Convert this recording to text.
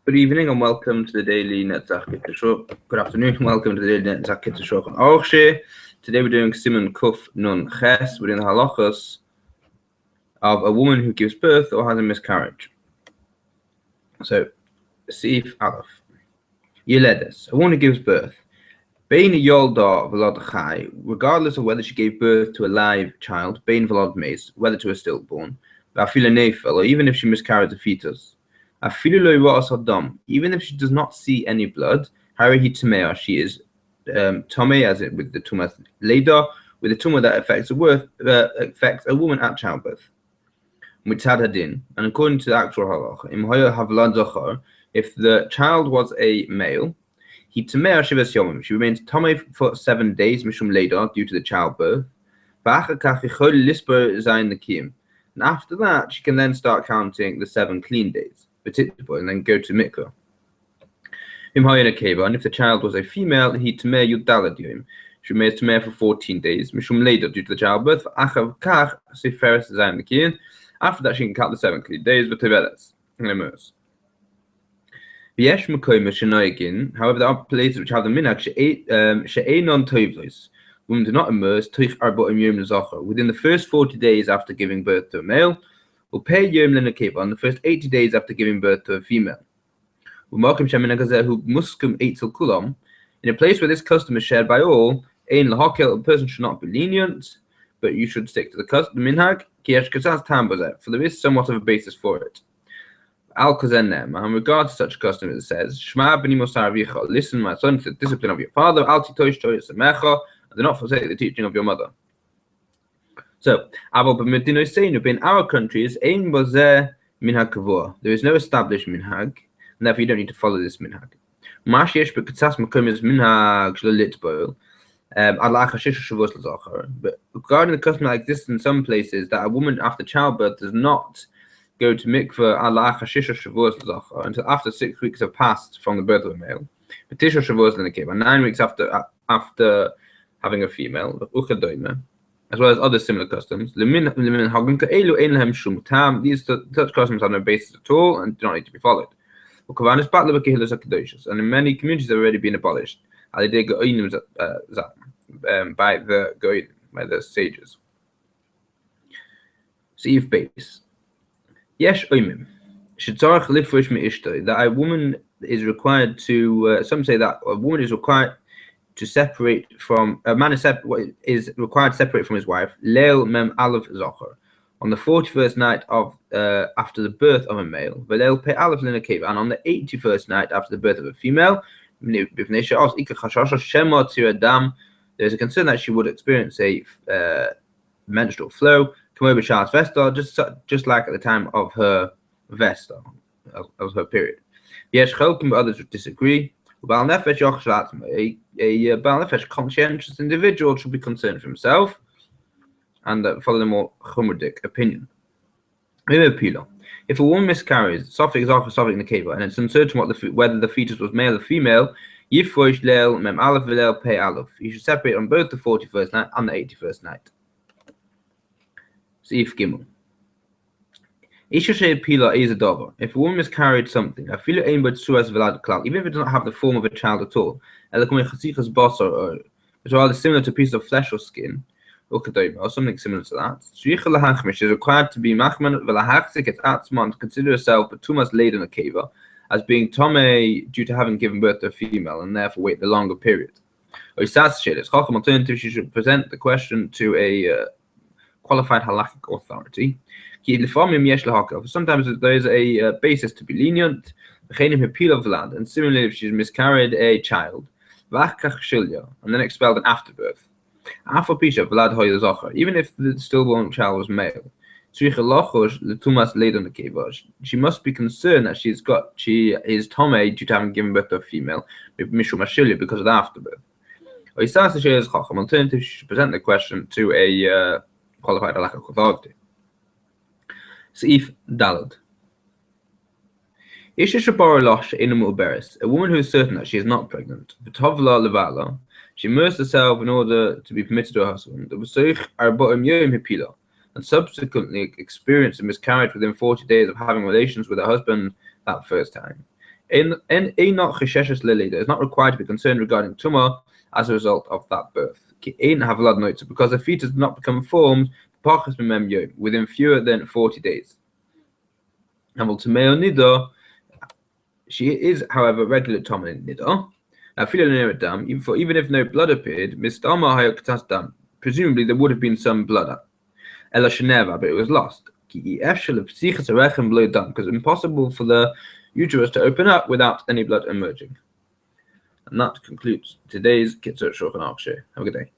Good evening and welcome to the daily Netzach Kitzur. Good afternoon and welcome to the daily Netzach Kitzur on Aruch. Today we're doing Siman Kuf Nun Ches. We're doing the halachas of a woman who gives birth or has a miscarriage. So, Sif Aleph. Yeledes, a woman who gives birth. Bein Yolda Velad Chai, regardless of whether she gave birth to a live child, Bein Velad Meis, whether to a stillborn, Vafila Nefel, or even if she miscarried a fetus. Even if she does not see any blood, she is Tomei, as it with the tumah later, with the tumah that affects a woman at childbirth. And according to the actual halach, if the child was a male, she remains Tomei for 7 days, mishum later, due to the childbirth. And after that, she can then start counting the 7 clean days. And then go to mikvah. And if the child was a female, he tameh yudalad. She remains tameh for 14 days, mishum later due to the childbirth. After that, she can count the 7 clean days with teveles and immerse. However, there are places which have the minhag she'enon tovlos. Women do not immerse within the first 40 days after giving birth to a male. Will pay Yom Lenakeva on the first 80 days after giving birth to a female. In a place where this custom is shared by all, a person should not be lenient, but you should stick to the custom minhag, for there is somewhat of a basis for it. In regard to such custom, it says, listen, my son, to the discipline of your father, and do not forsake the teaching of your mother. So, in our countries, there is no established minhag, and therefore you don't need to follow this minhag. But regarding the custom that exists in some places, that a woman after childbirth does not go to mikveh until after 6 weeks have passed from the birth of a male, 9 weeks after having a female, as well as other similar customs. These such customs have no basis at all and do not need to be followed. And in many communities have already been abolished by the sages. Seif base. Yesh oimim. That a woman is required to, some say that a woman is required to separate from a man is required to separate from his wife leil mem aleph zocher on the 41st night of after the birth of a male, leil pe aleph lenakeva, and on the 81st night after the birth of a female. There's a concern that she would experience a menstrual flow, just like at the time of her vesta, of her period. Yes, others would disagree. A Baal Nefesh conscientious individual should be concerned for himself and follow the more chumradic opinion. If a woman miscarries, and it's uncertain whether the fetus was male or female, you should separate on both the 41st night and the 81st night. Seif Gimel. If a woman miscarried something, even if it does not have the form of a child at all, which are rather similar to a piece of flesh or skin, or something similar to that, she is required to be machman and to consider herself betumas laden a keva as being tomei due to having given birth to a female and therefore wait the longer period. Alternative, she should present the question to a qualified halakhic authority. Sometimes there is a basis to be lenient, and similarly if she's miscarried a child, and then expelled in afterbirth. Even if the stillborn child was male, she must be concerned that she is tomei due to having given birth to a female, because of the afterbirth. Alternative, she should present the question to a qualified halakhic authority. Seif Dalad. A woman who is certain that she is not pregnant, she immersed herself in order to be permitted to her husband, and subsequently experienced a miscarriage within 40 days of having relations with her husband that first time. Not chesheshes lily. Is not required to be concerned regarding tumah as a result of that birth. Because the fetus did not become formed within fewer than 40 days. She is, however, regular Toma in Nidor. Even if no blood appeared, presumably there would have been some blood up. But it was lost. Because it's impossible for the uterus to open up without any blood emerging. And that concludes today's Kitzur Shulchan Aruch. Have a good day.